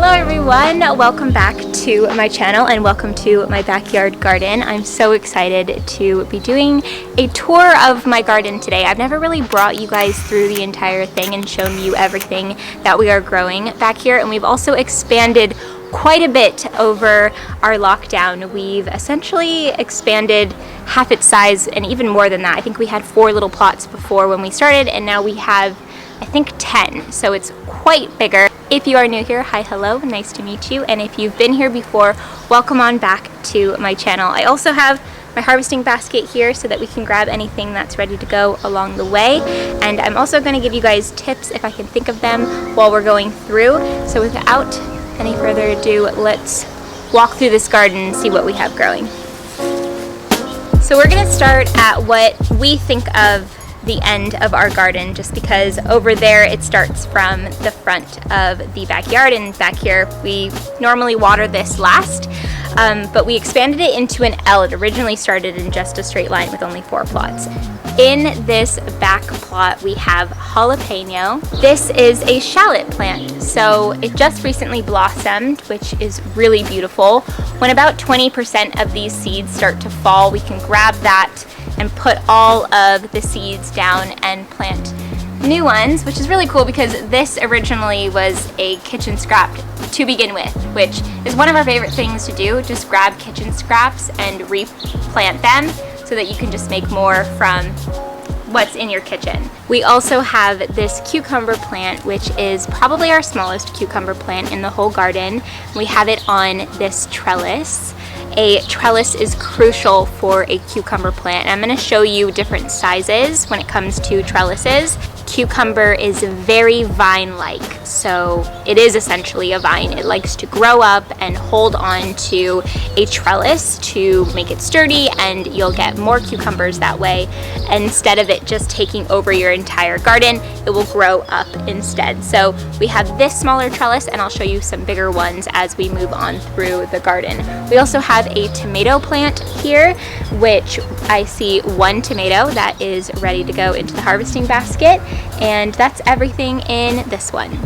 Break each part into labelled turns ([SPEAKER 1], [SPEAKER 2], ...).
[SPEAKER 1] Hello everyone, welcome back to my channel and welcome to my backyard garden. I'm so excited to be doing a tour of my garden today. I've never really brought you guys through the entire thing and shown you everything that we are growing back here, and we've also expanded quite a bit over our lockdown. We've essentially expanded half its size and even more than that. I think we had 4 little plots before when we started, and now we have I think 10, so it's quite bigger. If you are new here, hi, hello, nice to meet you. And if you've been here before, welcome on back to my channel. I also have my harvesting basket here so that we can grab anything that's ready to go along the way. And I'm also going to give you guys tips if I can think of them while we're going through. So without any further ado, let's walk through this garden and see what we have growing. So we're going to start at what we think of the end of our garden, just because over there it starts from the front of the backyard, and back here we normally water this last, but we expanded it into an L. It originally started in just a straight line with only 4 plots. In this back plot we have jalapeno. This is a shallot plant, so it just recently blossomed, which is really beautiful. When about 20% of these seeds start to fall, we can grab that and put all of the seeds down and plant new ones, which is really cool because this originally was a kitchen scrap to begin with, which is one of our favorite things to do. Just grab kitchen scraps and replant them so that you can just make more from what's in your kitchen. We also have this cucumber plant, which is probably our smallest cucumber plant in the whole garden. We have it on this trellis. A trellis is crucial for a cucumber plant. I'm going to show you different sizes when it comes to trellises. Cucumber is very vine-like, so it is essentially a vine. It likes to grow up and hold on to a trellis to make it sturdy, and you'll get more cucumbers that way. Instead of it just taking over your entire garden, it will grow up instead. So we have this smaller trellis, and I'll show you some bigger ones as we move on through the garden. We also have a tomato plant here, which I see 1 tomato that is ready to go into the harvesting basket. And that's everything in this one.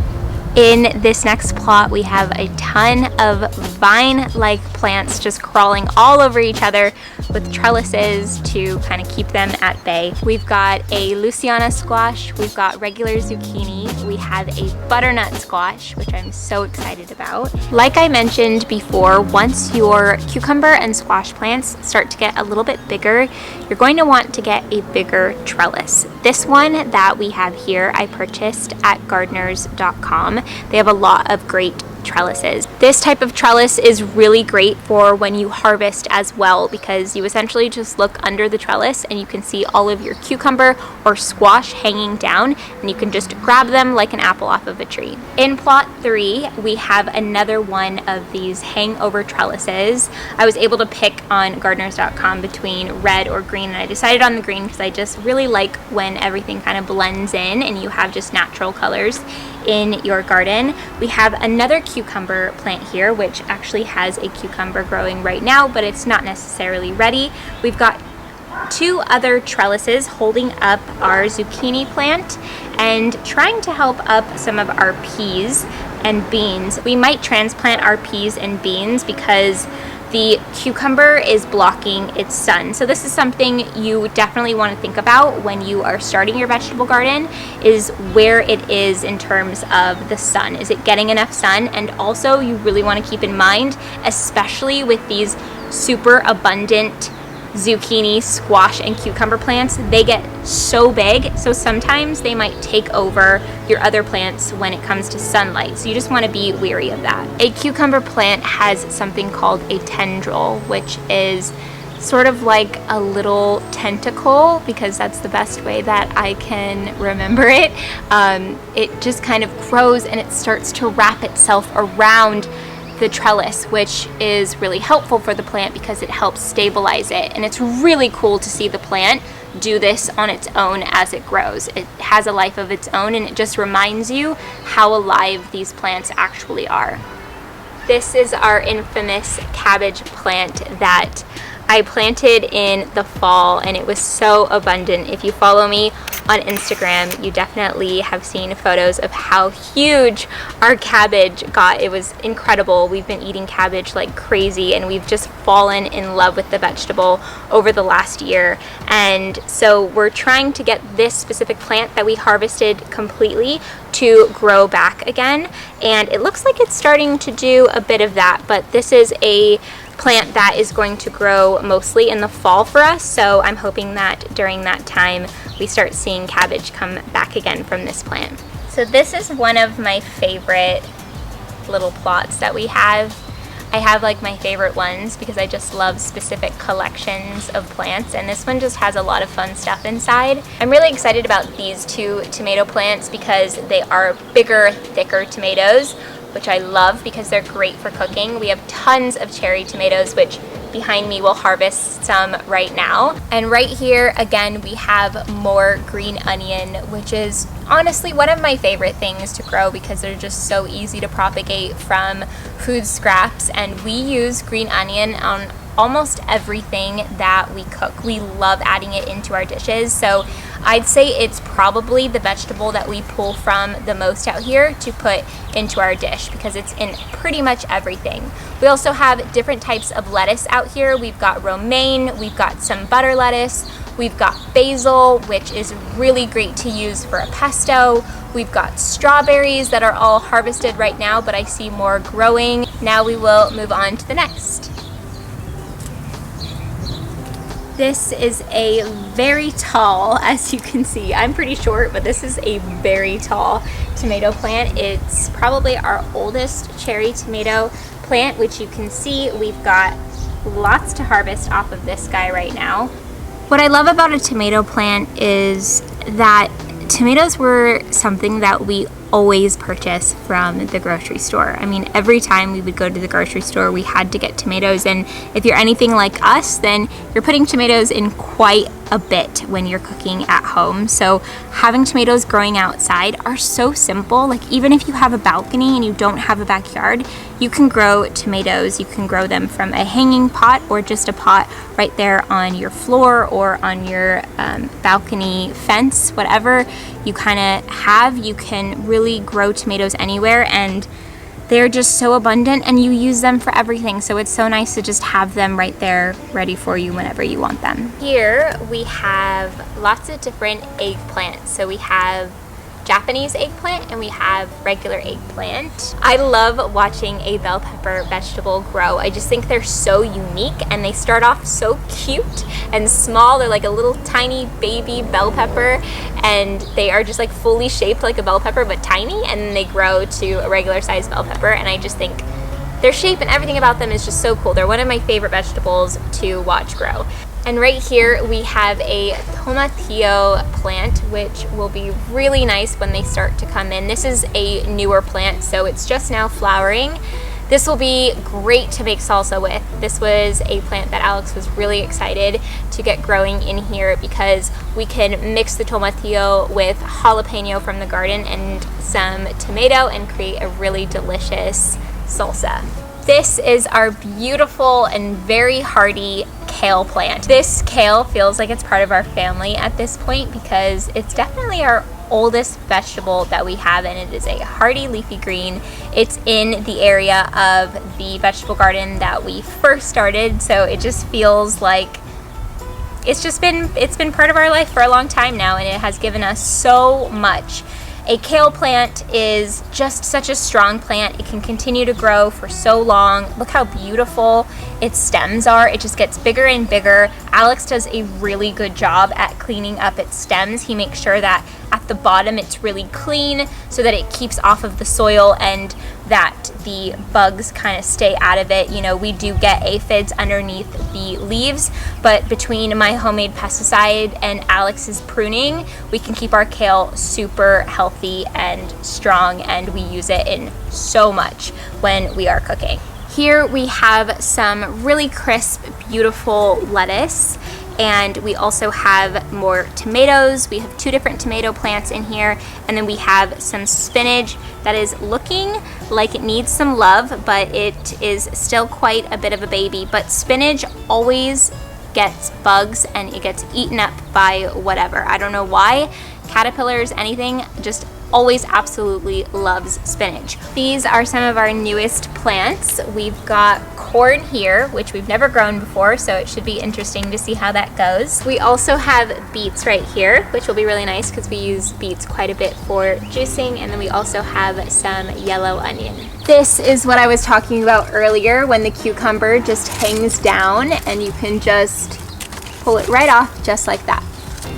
[SPEAKER 1] In this next plot, we have a ton of vine-like plants just crawling all over each other with trellises to kind of keep them at bay. We've got a Louisiana squash, we've got regular zucchini, we have a butternut squash, which I'm so excited about. Like I mentioned before, once your cucumber and squash plants start to get a little bit bigger, you're going to want to get a bigger trellis. This one that we have here, I purchased at gardeners.com. They have a lot of great trellises. This type of trellis is really great for when you harvest as well, because you essentially just look under the trellis and you can see all of your cucumber or squash hanging down, and you can just grab them like an apple off of a tree. In plot 3, we have another one of these hangover trellises. I was able to pick on gardeners.com between red or green, and I decided on the green because I just really like when everything kind of blends in and you have just natural colors in your garden. We have another cucumber plant here, which actually has a cucumber growing right now, but it's not necessarily ready. We've got 2 other trellises holding up our zucchini plant and trying to help up some of our peas and beans. We might transplant our peas and beans because the cucumber is blocking its sun. So this is something you definitely want to think about when you are starting your vegetable garden, is where it is in terms of the sun. Is it getting enough sun? And also you really want to keep in mind, especially with these super abundant zucchini, squash, and cucumber plants, they get so big, so sometimes they might take over your other plants when it comes to sunlight, so you just want to be wary of that. A cucumber plant has something called a tendril, which is sort of like a little tentacle, because that's the best way that I can remember it. It just kind of grows and it starts to wrap itself around the trellis, which is really helpful for the plant because it helps stabilize it. And it's really cool to see the plant do this on its own as it grows. It has a life of its own, and it just reminds you how alive these plants actually are. This is our infamous cabbage plant that I planted in the fall and it was so abundant. If you follow me on Instagram, you definitely have seen photos of how huge our cabbage got. It was incredible. We've been eating cabbage like crazy and we've just fallen in love with the vegetable over the last year. And so we're trying to get this specific plant that we harvested completely to grow back again. And it looks like it's starting to do a bit of that, but this is a plant that is going to grow mostly in the fall for us. So I'm hoping that during that time we start seeing cabbage come back again from this plant. So this is one of my favorite little plots that we have. I have like my favorite ones because I just love specific collections of plants, and this one just has a lot of fun stuff inside. I'm really excited about these two tomato plants because they are bigger, thicker tomatoes, which I love because they're great for cooking. We have tons of cherry tomatoes, which behind me will harvest some right now. And right here, again, we have more green onion, which is honestly one of my favorite things to grow because they're just so easy to propagate from food scraps. And we use green onion on almost everything that we cook. We love adding it into our dishes. So I'd say it's probably the vegetable that we pull from the most out here to put into our dish because it's in pretty much everything. We also have different types of lettuce out here. We've got romaine, we've got some butter lettuce, we've got basil, which is really great to use for a pesto. We've got strawberries that are all harvested right now, but I see more growing. Now we will move on to the next. This is a very tall, as you can see, I'm pretty short, but this is a very tall tomato plant. It's probably our oldest cherry tomato plant, which you can see we've got lots to harvest off of this guy right now. What I love about a tomato plant is that tomatoes were something that we always purchase from the grocery store. I mean, every time we would go to the grocery store, we had to get tomatoes. And if you're anything like us, then you're putting tomatoes in quite a bit when you're cooking at home. So having tomatoes growing outside are so simple. Like even if you have a balcony and you don't have a backyard, you can grow tomatoes. You can grow them from a hanging pot or just a pot right there on your floor or on your balcony fence, whatever you kind of have. You can really grow tomatoes anywhere, and they're just so abundant and you use them for everything. So it's so nice to just have them right there ready for you whenever you want them. Here we have lots of different eggplants. So we have Japanese eggplant and we have regular eggplant. I love watching a bell pepper vegetable grow. I just think they're so unique and they start off so cute and small. They're like a little tiny baby bell pepper and they are just like fully shaped like a bell pepper but tiny, and then they grow to a regular sized bell pepper, and I just think their shape and everything about them is just so cool. They're one of my favorite vegetables to watch grow. And right here we have a tomatillo plant, which will be really nice when they start to come in. This is a newer plant, so it's just now flowering. This will be great to make salsa with. This was a plant that Alex was really excited to get growing in here because we can mix the tomatillo with jalapeno from the garden and some tomato and create a really delicious salsa. This is our beautiful and very hardy kale plant. This kale feels like it's part of our family at this point because it's definitely our oldest vegetable that we have, and it is a hardy leafy green. It's in the area of the vegetable garden that we first started, so it just feels like it's been part of our life for a long time now, and it has given us so much. A kale plant is just such a strong plant. It can continue to grow for so long. Look how beautiful its stems are. It just gets bigger and bigger. Alex does a really good job at cleaning up its stems. He makes sure that at the bottom it's really clean so that it keeps off of the soil and that the bugs kind of stay out of it. You know, we do get aphids underneath the leaves, but between my homemade pesticide and Alex's pruning, we can keep our kale super healthy and strong, and we use it in so much when we are cooking. Here we have some really crisp, beautiful lettuce. And we also have more tomatoes. We have 2 different tomato plants in here. And then we have some spinach that is looking like it needs some love, but it is still quite a bit of a baby. But spinach always gets bugs and it gets eaten up by whatever. I don't know why. Caterpillars, anything, just always absolutely loves spinach. These are some of our newest plants. We've got corn here, which we've never grown before, so it should be interesting to see how that goes. We also have beets right here, which will be really nice because we use beets quite a bit for juicing, and then we also have some yellow onion. This is what I was talking about earlier, when the cucumber just hangs down and you can just pull it right off just like that.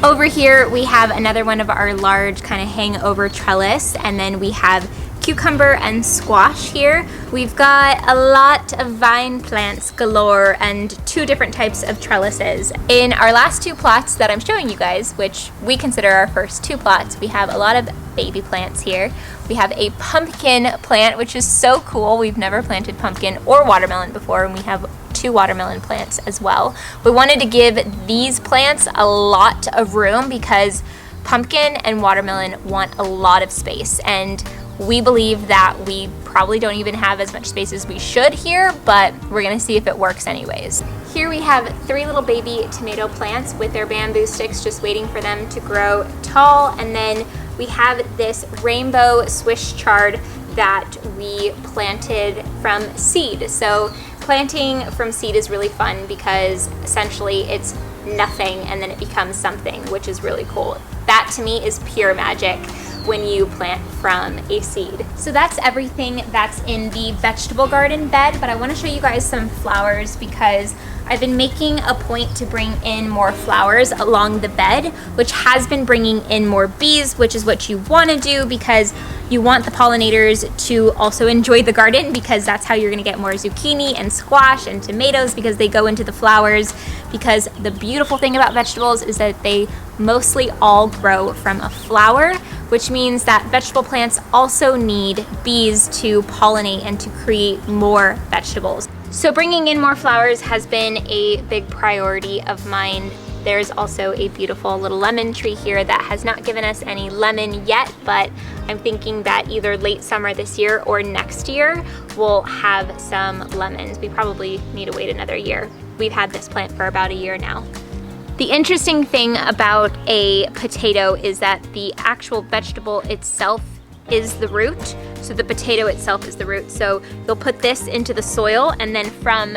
[SPEAKER 1] Over here we have another one of our large kind of hangover trellis, and then we have cucumber and squash here. We've got a lot of vine plants galore and 2 different types of trellises. In our last 2 plots that I'm showing you guys, which we consider our first 2 plots, we have a lot of baby plants here. We have a pumpkin plant, which is so cool. We've never planted pumpkin or watermelon before, and we have 2 watermelon plants as well. We wanted to give these plants a lot of room because pumpkin and watermelon want a lot of space, and we believe that we probably don't even have as much space as we should here, but we're gonna see if it works anyways. Here we have 3 little baby tomato plants with their bamboo sticks, just waiting for them to grow tall. And then we have this rainbow Swiss chard that we planted from seed. So planting from seed is really fun because essentially it's nothing and then it becomes something, which is really cool. That to me is pure magic when you plant from a seed. So that's everything that's in the vegetable garden bed, but I want to show you guys some flowers because I've been making a point to bring in more flowers along the bed, which has been bringing in more bees, which is what you want to do because you want the pollinators to also enjoy the garden, because that's how you're going to get more zucchini and squash and tomatoes, because they go into the flowers. Because the beautiful thing about vegetables is that they mostly all grow from a flower, which means that vegetable plants also need bees to pollinate and to create more vegetables. So bringing in more flowers has been a big priority of mine. There's also a beautiful little lemon tree here that has not given us any lemon yet, but I'm thinking that either late summer this year or next year we'll have some lemons. We probably need to wait another year. We've had this plant for about a year now. The interesting thing about a potato is that the actual vegetable itself is the root. So the potato itself is the root. So you'll put this into the soil, and then from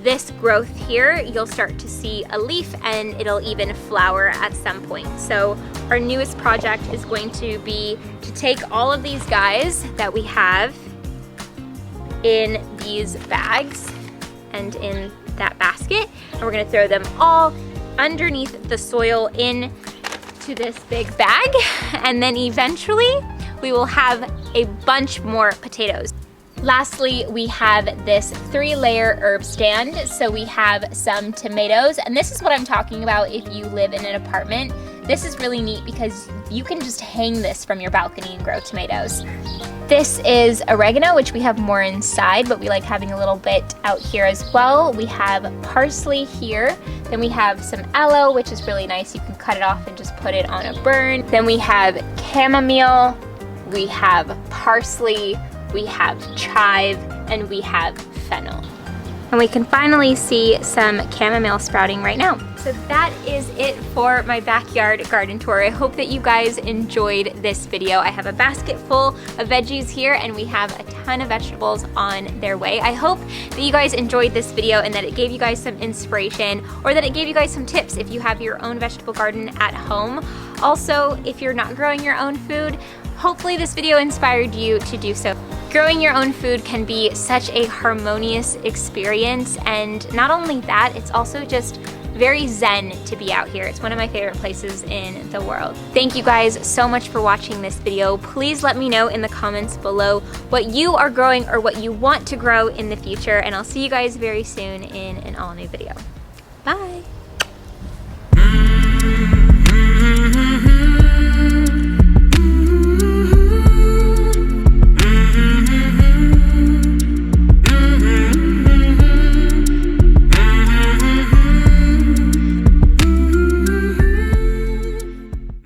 [SPEAKER 1] this growth here, you'll start to see a leaf and it'll even flower at some point. So our newest project is going to be to take all of these guys that we have in these bags and in that basket, and we're gonna throw them all underneath the soil in to this big bag, and then eventually we will have a bunch more potatoes. Lastly, we have this 3-layer herb stand. So we have some tomatoes, and this is what I'm talking about if you live in an apartment. This is really neat because you can just hang this from your balcony and grow tomatoes. This is oregano, which we have more inside, but we like having a little bit out here as well. We have parsley here. Then we have some aloe, which is really nice. You can cut it off and just put it on a burn. Then we have chamomile, we have parsley, we have chive, and we have fennel. And we can finally see some chamomile sprouting right now. So that is it for my backyard garden tour. I hope that you guys enjoyed this video. I have a basket full of veggies here, and we have a ton of vegetables on their way. I hope that you guys enjoyed this video and that it gave you guys some inspiration, or that it gave you guys some tips if you have your own vegetable garden at home. Also, if you're not growing your own food, hopefully this video inspired you to do so. Growing your own food can be such a harmonious experience, and not only that, it's also just very zen to be out here. It's one of my favorite places in the world. Thank you guys so much for watching this video. Please let me know in the comments below what you are growing or what you want to grow in the future, and I'll see you guys very soon in an all-new video. Bye!